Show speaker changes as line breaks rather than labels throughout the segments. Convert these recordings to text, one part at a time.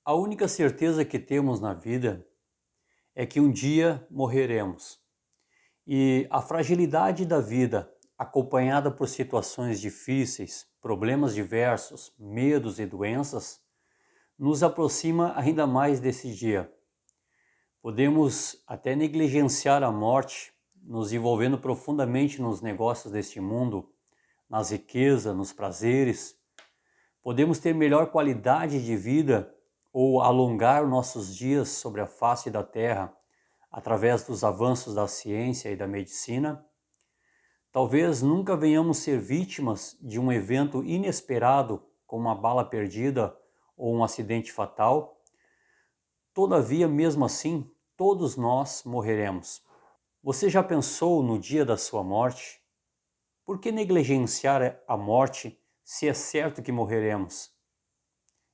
A única certeza que temos na vida é que um dia morreremos. E a fragilidade da vida, acompanhada por situações difíceis, problemas diversos, medos e doenças, nos aproxima ainda mais desse dia. Podemos até negligenciar a morte, nos envolvendo profundamente nos negócios deste mundo, nas riquezas, nos prazeres. Podemos ter melhor qualidade de vida ou alongar nossos dias sobre a face da terra através dos avanços da ciência e da medicina. Talvez nunca venhamos ser vítimas de um evento inesperado, como uma bala perdida ou um acidente fatal. Todavia, mesmo assim, todos nós morreremos. Você já pensou no dia da sua morte? Por que negligenciar a morte se é certo que morreremos?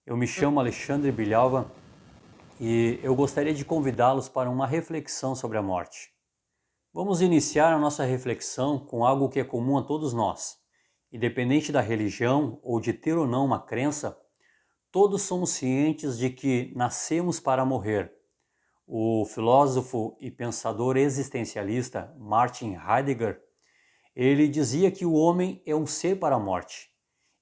Eu me chamo Alexandre Bilhalva e eu gostaria de convidá-los para uma reflexão sobre a morte. Vamos iniciar a nossa reflexão com algo que é comum a todos nós. Independente da religião ou de ter ou não uma crença, todos somos cientes de que nascemos para morrer. O filósofo e pensador existencialista Martin Heidegger, ele dizia que o homem é um ser para a morte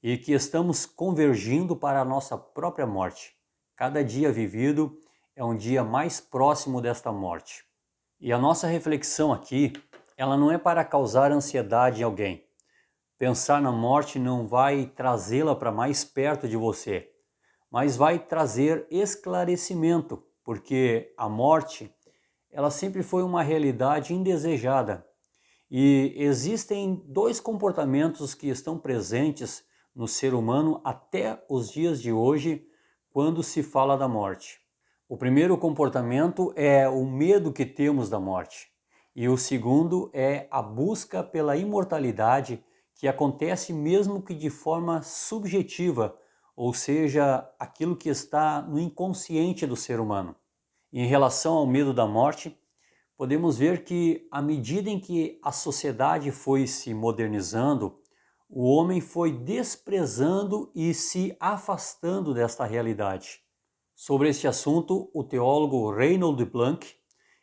e que estamos convergindo para a nossa própria morte. Cada dia vivido é um dia mais próximo desta morte. E a nossa reflexão aqui, ela não é para causar ansiedade em alguém. Pensar na morte não vai trazê-la para mais perto de você, mas vai trazer esclarecimento, porque a morte, ela sempre foi uma realidade indesejada. E existem dois comportamentos que estão presentes no ser humano até os dias de hoje, quando se fala da morte. O primeiro comportamento é o medo que temos da morte, e o segundo é a busca pela imortalidade, que acontece mesmo que de forma subjetiva, ou seja, aquilo que está no inconsciente do ser humano. Em relação ao medo da morte, podemos ver que à medida em que a sociedade foi se modernizando, o homem foi desprezando e se afastando desta realidade. Sobre este assunto, o teólogo Reinhold Blank,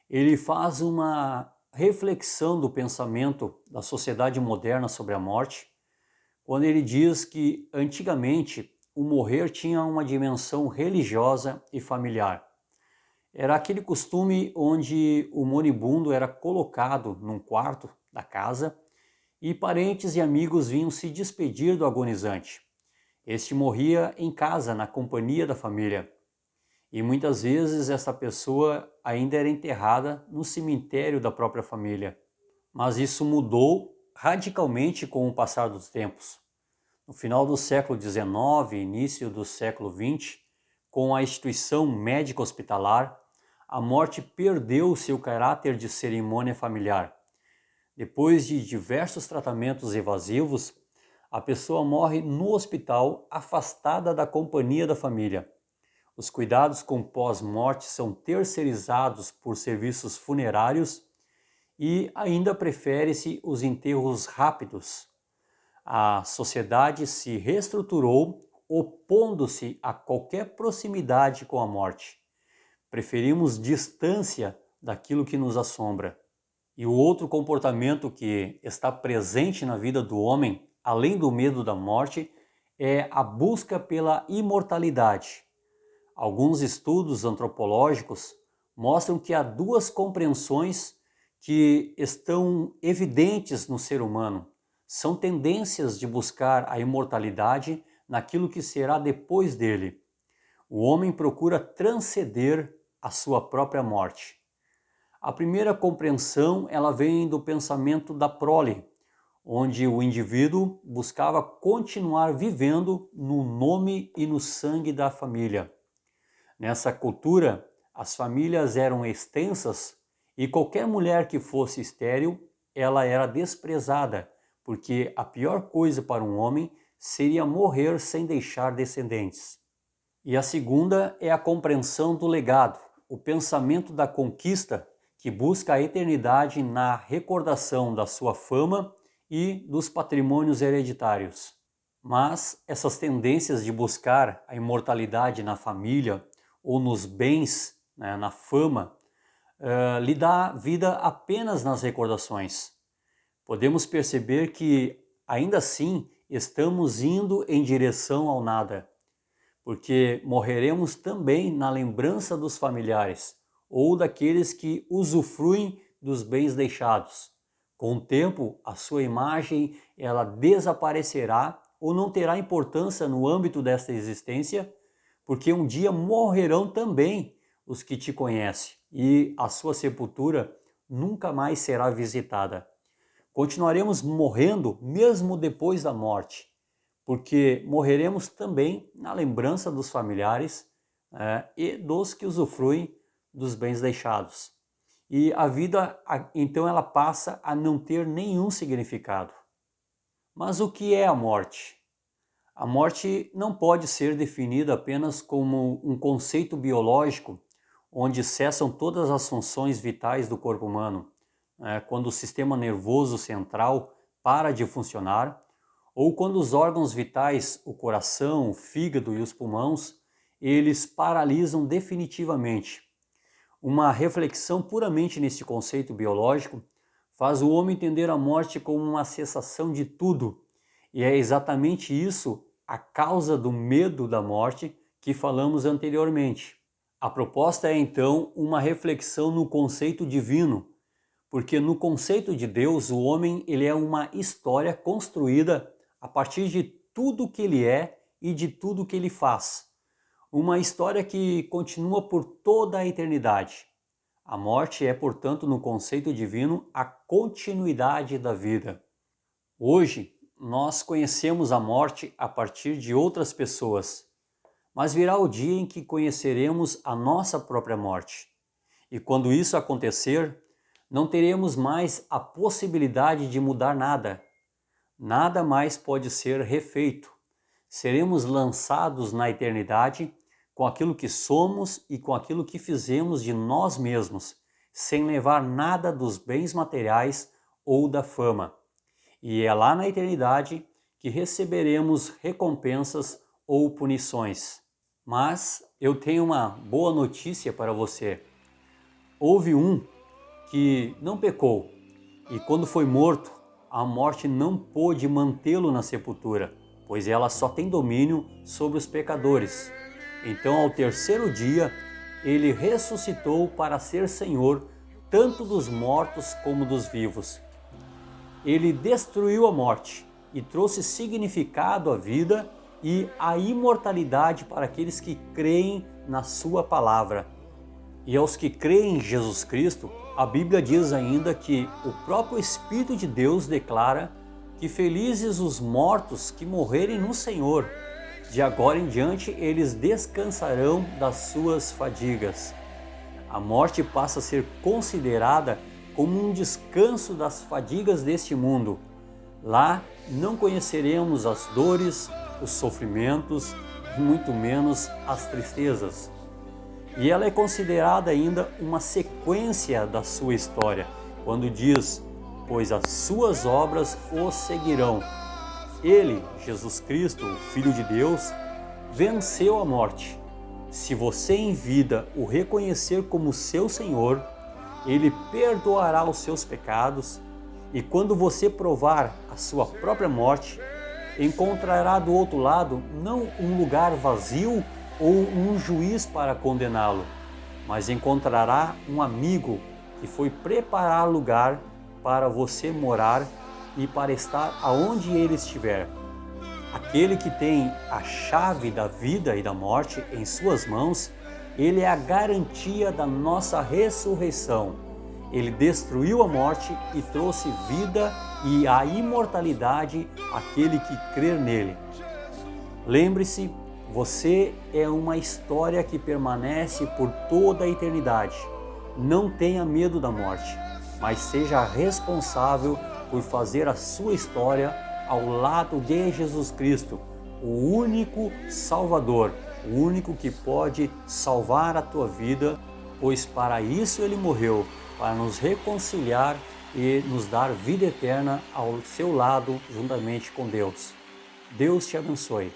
ele faz uma reflexão do pensamento da sociedade moderna sobre a morte, quando ele diz que antigamente o morrer tinha uma dimensão religiosa e familiar. Era aquele costume onde o moribundo era colocado num quarto da casa e parentes e amigos vinham se despedir do agonizante. Este morria em casa, na companhia da família. E muitas vezes essa pessoa ainda era enterrada no cemitério da própria família. Mas isso mudou radicalmente com o passar dos tempos. No final do século XIX, início do século XX, com a instituição médica hospitalar, a morte perdeu seu caráter de cerimônia familiar. Depois de diversos tratamentos evasivos, a pessoa morre no hospital, afastada da companhia da família. Os cuidados com pós-morte são terceirizados por serviços funerários e ainda prefere-se os enterros rápidos. A sociedade se reestruturou, opondo-se a qualquer proximidade com a morte. Preferimos distância daquilo que nos assombra. E o outro comportamento que está presente na vida do homem, além do medo da morte, é a busca pela imortalidade. Alguns estudos antropológicos mostram que há duas compreensões que estão evidentes no ser humano. São tendências de buscar a imortalidade naquilo que será depois dele. O homem procura transcender a sua própria morte. A primeira compreensão, ela vem do pensamento da prole, onde o indivíduo buscava continuar vivendo no nome e no sangue da família. Nessa cultura, as famílias eram extensas e qualquer mulher que fosse estéril, ela era desprezada, porque a pior coisa para um homem seria morrer sem deixar descendentes. E a segunda é a compreensão do legado, o pensamento da conquista que busca a eternidade na recordação da sua fama e dos patrimônios hereditários. Mas essas tendências de buscar a imortalidade na família ou nos bens, né, na fama, lhe dá vida apenas nas recordações. Podemos perceber que, ainda assim, estamos indo em direção ao nada, porque morreremos também na lembrança dos familiares ou daqueles que usufruem dos bens deixados. Com o tempo, a sua imagem ela desaparecerá ou não terá importância no âmbito desta existência, porque um dia morrerão também os que te conhecem e a sua sepultura nunca mais será visitada. Continuaremos morrendo mesmo depois da morte, porque morreremos também na lembrança dos familiares e dos que usufruem dos bens deixados. E a vida, então, ela passa a não ter nenhum significado. Mas o que é a morte? A morte não pode ser definida apenas como um conceito biológico, onde cessam todas as funções vitais do corpo humano, quando o sistema nervoso central para de funcionar, ou quando os órgãos vitais, o coração, o fígado e os pulmões, eles paralisam definitivamente. Uma reflexão puramente nesse conceito biológico faz o homem entender a morte como uma cessação de tudo, e é exatamente isso a causa do medo da morte que falamos anteriormente. A proposta é então uma reflexão no conceito divino, porque no conceito de Deus o homem ele é uma história construída a partir de tudo que ele é e de tudo que ele faz. Uma história que continua por toda a eternidade. A morte é, portanto, no conceito divino, a continuidade da vida. Hoje, nós conhecemos a morte a partir de outras pessoas, mas virá o dia em que conheceremos a nossa própria morte. E quando isso acontecer, não teremos mais a possibilidade de mudar nada. Nada mais pode ser refeito. Seremos lançados na eternidade com aquilo que somos e com aquilo que fizemos de nós mesmos, sem levar nada dos bens materiais ou da fama. E é lá na eternidade que receberemos recompensas ou punições. Mas eu tenho uma boa notícia para você. Houve um que não pecou, e quando foi morto, a morte não pôde mantê-lo na sepultura, pois ela só tem domínio sobre os pecadores. Então, ao terceiro dia, ele ressuscitou para ser Senhor tanto dos mortos como dos vivos. Ele destruiu a morte e trouxe significado à vida e à imortalidade para aqueles que creem na sua palavra. E aos que creem em Jesus Cristo, a Bíblia diz ainda que o próprio Espírito de Deus declara que felizes os mortos que morrerem no Senhor. De agora em diante, eles descansarão das suas fadigas. A morte passa a ser considerada como um descanso das fadigas deste mundo. Lá não conheceremos as dores, os sofrimentos e muito menos as tristezas. E ela é considerada ainda uma sequência da sua história, quando diz, pois as suas obras o seguirão. Ele, Jesus Cristo, o Filho de Deus, venceu a morte. Se você em vida o reconhecer como seu Senhor, Ele perdoará os seus pecados e quando você provar a sua própria morte, encontrará do outro lado não um lugar vazio ou um juiz para condená-lo, mas encontrará um amigo que foi preparar lugar para você morar e para estar aonde ele estiver. Aquele que tem a chave da vida e da morte em suas mãos, ele é a garantia da nossa ressurreição. Ele destruiu a morte e trouxe vida e a imortalidade àquele que crer nele. Lembre-se, você é uma história que permanece por toda a eternidade. Não tenha medo da morte, mas seja responsável por fazer a sua história ao lado de Jesus Cristo, o único Salvador, o único que pode salvar a tua vida, pois para isso Ele morreu, para nos reconciliar e nos dar vida eterna ao seu lado, juntamente com Deus. Deus te abençoe.